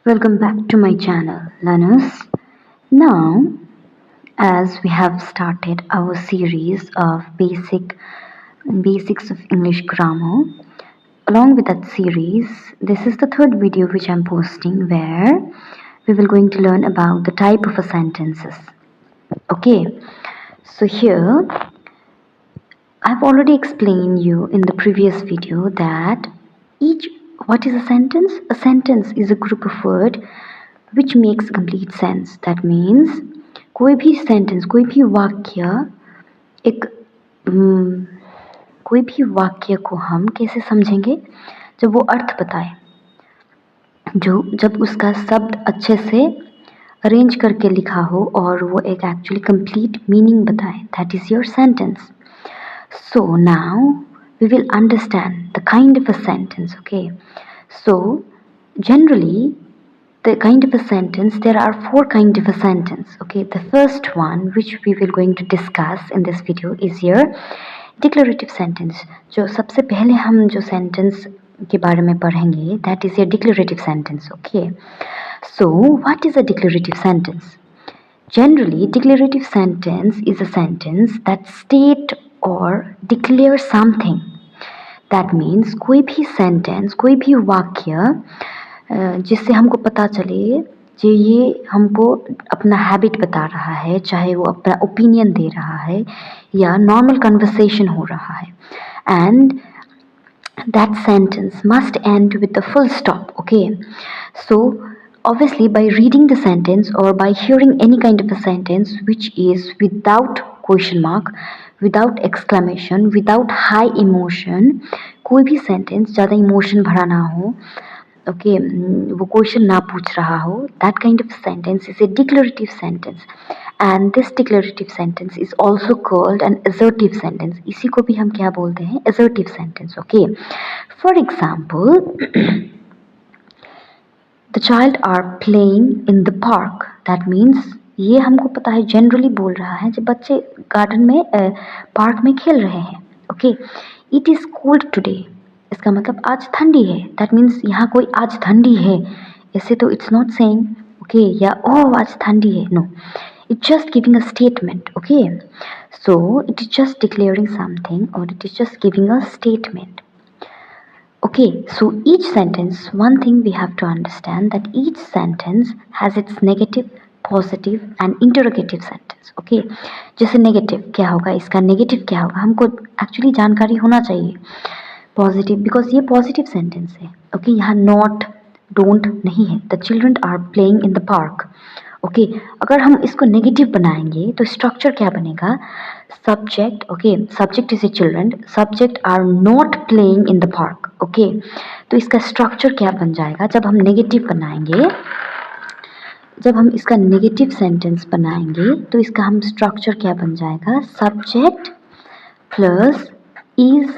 Welcome back to my channel, learners. Now, as we have started our series of basics of English grammar, along with that series, this is the third video which I'm posting where we will going to learn about the type of a sentences. Okay, so here I've already explained you in the previous video that each what is a sentence? A sentence is a group of words which makes complete sense. That means कोई भी sentence, कोई भी वाक्य एक कोई भी वाक्य को हम कैसे समझेंगे जब वो अर्थ बताए, जब उसका शब्द अच्छे से अरेंज करके लिखा हो और वो एक एक्चुअली कंप्लीट मीनिंग बताए. That is your sentence. So now we will understand the kind of a sentence, okay? So generally the kind of a sentence, there are four kind of a sentence, okay? The first one which we will going to discuss in this video is your declarative sentence. जो सबसे पहले हम जो sentence के बारे में पढ़ेंगे, that is your declarative sentence, okay? So what is a declarative sentence? Generally, declarative sentence is a sentence that state or declare something. That means कोई भी sentence, कोई भी वाक्य जिससे हमको पता चले कि ये हमको अपना हैबिट बता रहा है, चाहे वो अपना ओपिनियन दे रहा है या नॉर्मल कन्वर्सेशन हो रहा है, and that sentence must end with the full stop, okay? So obviously by reading the sentence or by hearing any kind of a sentence which is without question mark, without exclamation, without high emotion, कोई भी sentence ज़्यादा emotion भरा ना हो, okay, वो question ना पूछ रहा हो, that kind of sentence is a declarative sentence. And this declarative sentence is also called an assertive sentence. इसी को भी हम क्या बोलते हैं? Assertive sentence, okay? For example, the child are playing in the park. That means ये हमको पता है generally बोल रहा है जब बच्चे गार्डन में पार्क में खेल रहे हैं, okay? It is cold today. इसका मतलब आज ठंडी है. That means यहाँ कोई आज ठंडी है ऐसे तो it's not saying okay या oh आज ठंडी है. No, it's just giving a statement, okay? So it is just declaring something or it is just giving a statement. Okay, so each sentence, one thing we have to understand that each sentence has its negative, positive and interrogative sentence, okay? जैसे negative क्या होगा, इसका negative क्या होगा, हमको actually जानकारी होना चाहिए. Positive because ये positive sentence है, okay? यहाँ not, don't नहीं है. The children are playing in the park. Okay अगर हम इसको नेगेटिव बनाएंगे तो स्ट्रक्चर क्या बनेगा? Subject, okay, subject is a children, subject are not playing in the park, okay? तो इसका स्ट्रक्चर क्या बन जाएगा जब हम नेगेटिव बनाएंगे? जब हम इसका नेगेटिव सेंटेंस बनाएंगे तो इसका हम स्ट्रक्चर क्या बन जाएगा? Subject plus is,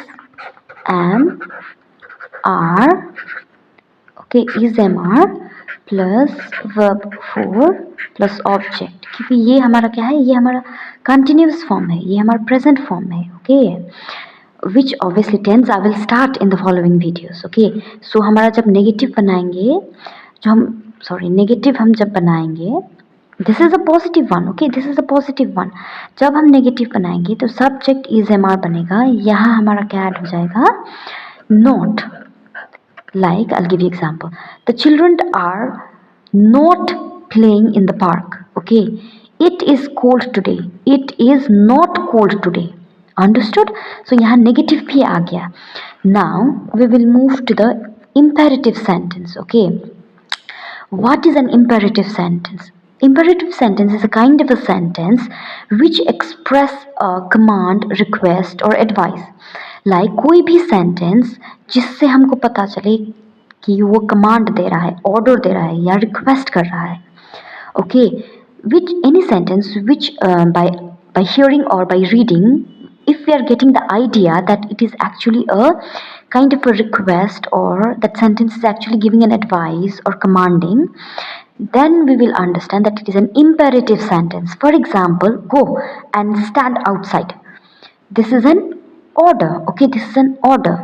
am, are, okay, is, am, are plus verb four plus object, क्योंकि ये हमारा क्या है? ये हमारा कंटिन्यूस फॉर्म है, ये हमारा प्रेजेंट फॉर्म है, okay? Which obviously tense I will start in the following videos, okay? So हमारा जब नेगेटिव बनाएंगे, नेगेटिव हम जब बनाएंगे, this is a positive one, okay, this is a positive one. जब हम नेगेटिव बनाएंगे तो सब्जेक्ट इज, एम, आर बनेगा, यहाँ हमारा क्या ऐड हो जाएगा? Not. Like, I'll give you example. The children are not playing in the park. Okay. It is cold today. It is not cold today. Understood? So यहाँ negative भी आ गया. Now we will move to the imperative sentence. Okay. What is an imperative sentence? Imperative sentence is a kind of a sentence which express a command, request or advice. Like कोई भी sentence जिससे हमको पता चले कि वो command दे रहा है, ऑर्डर दे रहा है या रिक्वेस्ट कर रहा है, okay? Which any sentence which by hearing or by reading, if we are getting the idea that it is actually a kind of a request or that sentence is actually giving an advice or commanding, then we will understand that it is an imperative sentence. For example, go and stand outside. This is an order, okay? This is an order.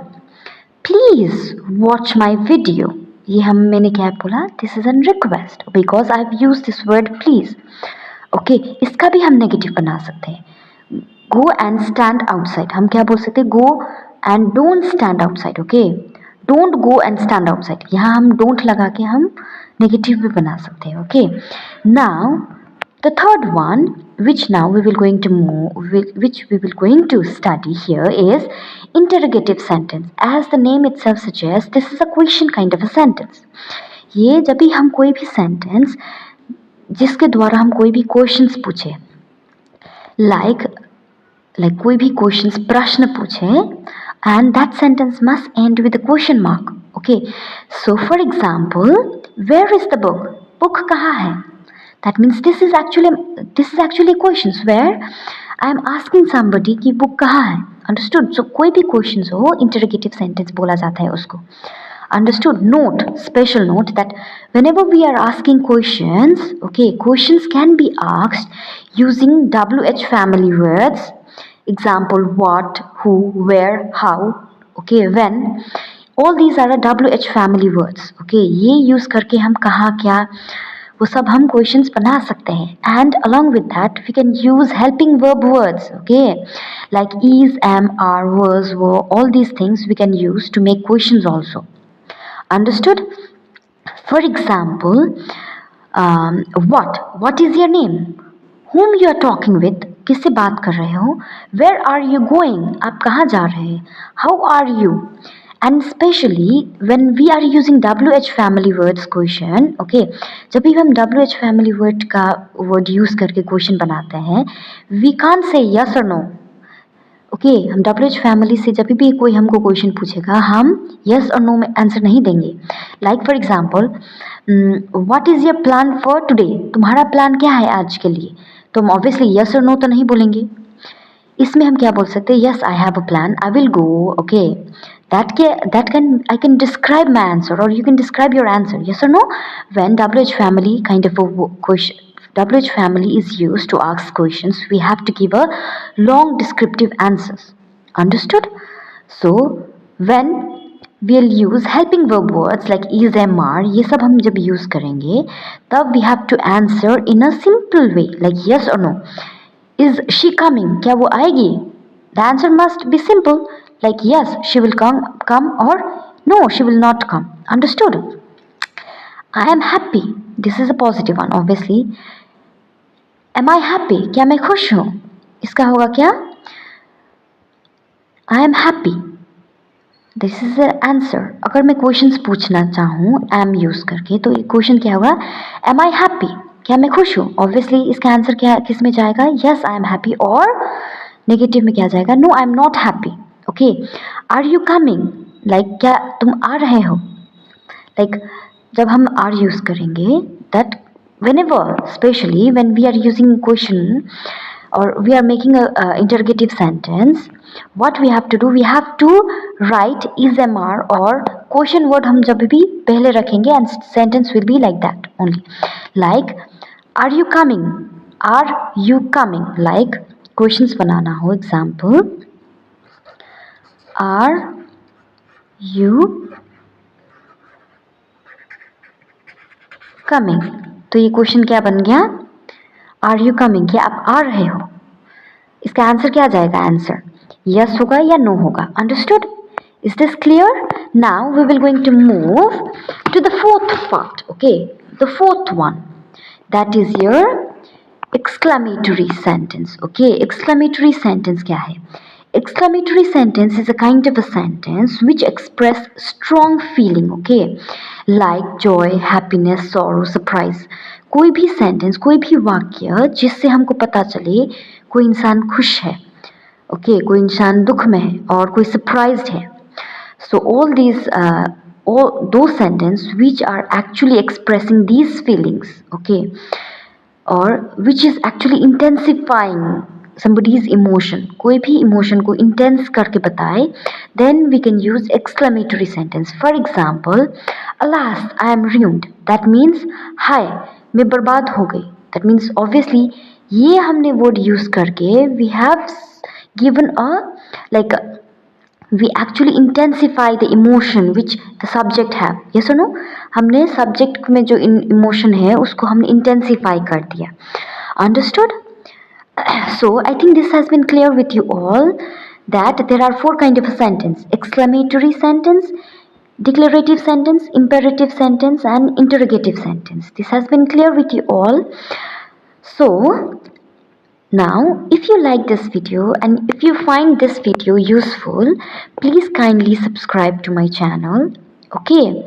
Please watch my video. ये हम मैंने क्या बोला, this is an request because I have use this word please. Okay, इसका भी हम negative बना सकते हैं। गो एंड स्टैंड आउटसाइड, हम क्या बोल सकते हैं, go and don't stand outside. Okay, don't go and stand outside, यहाँ हम डोंट लगा के हम नेगेटिव भी बना सकते हैं। Okay, now the third one, which now we will going to which we will going to study here, is interrogative sentence. As the name itself suggests, this is a question kind of a sentence. ये जब भी हम कोई भी sentence जिसके द्वारा हम कोई भी questions पूछे, like कोई भी क्वेश्चन प्रश्न पूछे, and that sentence must and with a question mark. Okay, so for example, where is the book? Book कहाँ है? That means this is actually questions where I am asking somebody कि book कहाँ है. Understood? So कोई भी questions हो, interrogative sentence बोला जाता है उसको. Understood? Note, special note that whenever we are asking questions, okay, questions can be asked using WH family words. Example, what, who, where, how, okay, when. All these are a WH family words. Okay, ये use करके हम कहाँ क्या वो सब हम questions बना सकते हैं. And along with that we can use helping verb words. Okay, like is, am, are, were, वो, all these things we can use to make questions also. Understood? For example, what is your name? whom you are talking with, किससे बात कर रहे हो? where are you going? आप कहाँ जा रहे हैं? how are you? And especially when we are using WH family words question, okay, जब भी हम WH family word का word use करके question बनाते हैं, we can't say yes or no. okay, हम WH family से जब भी कोई हमको question पूछेगा, हम yes or no में answer नहीं देंगे. Like for example, what is your plan for today? तुम्हारा plan क्या है आज के लिए? तो हम obviously yes or no तो नहीं बोलेंगे. इसमें हम क्या बोल सकते हैं? yes, I have a plan, I will go. okay, I can describe my answer, or you can describe your answer, yes or no. When WH family kind of a question, WH family is used to ask questions, we have to give a long descriptive answers. Understood? So when we'll use helping verb words like is, am, are, ये सब हम जब use करेंगे, तब we have to answer in a simple way like yes or no. Is she coming? क्या वो आएगी? The answer must be simple like yes, she will come, or no, she will not come. Understood? I am happy. This is a positive one, obviously. Am I happy? क्या मैं खुश हूँ? इसका होगा क्या? I am happy. This is the answer. अगर मैं questions पूछना चाहूँ am use करके, तो question क्या होगा? Am I happy? क्या मैं खुश हूँ? Obviously इसका आंसर क्या किस में जाएगा? Yes, I am happy. और नेगेटिव में क्या जाएगा? No, I am not happy. Okay, are you coming? Like क्या तुम आ रहे हो? Like जब हम are use करेंगे, that whenever, especially when we are using question or we are making a interrogative sentence, what we have to do, we have to write is, am, are, or question word हम जब भी पहले रखेंगे and sentence will be like that only. Like are you coming? Are you coming? Like questions बनाना हो. Example, are you coming? तो ये question क्या बन गया? Are you coming? क्या आप आ रहे हो? इसका आंसर क्या जाएगा? आंसर yes होगा या no होगा. Understood? Is this clear? Now we will going to move to the fourth part. Okay, the fourth one, that is your exclamatory sentence. Okay, exclamatory sentence क्या है? Exclamatory sentence is a kind of a sentence which express strong feeling, okay, like joy, happiness, sorrow, surprise. कोई भी sentence, कोई भी वाक्य जिससे हमको पता चले कोई इंसान खुश है, okay, कोई इंसान दुख में है और कोई surprised है. So all those sentences which are actually expressing these feelings, okay, or which is actually intensifying somebody's emotion, कोई भी emotion को intense करके बताए, then we can use exclamatory sentence. For example, alas, I am ruined. That means हाय मैं बर्बाद हो गई. That means obviously ये हमने word use करके we have given a like we actually intensify the emotion which the subject have. Yes or no? हमने subject में जो emotion है उसको हमने intensify कर दिया. Understood? So I think this has been clear with you all that there are four kind of a sentence: exclamatory sentence, declarative sentence, imperative sentence, and interrogative sentence. This has been clear with you all. So now, if you like this video and if you find this video useful, please kindly subscribe to my channel. Okay.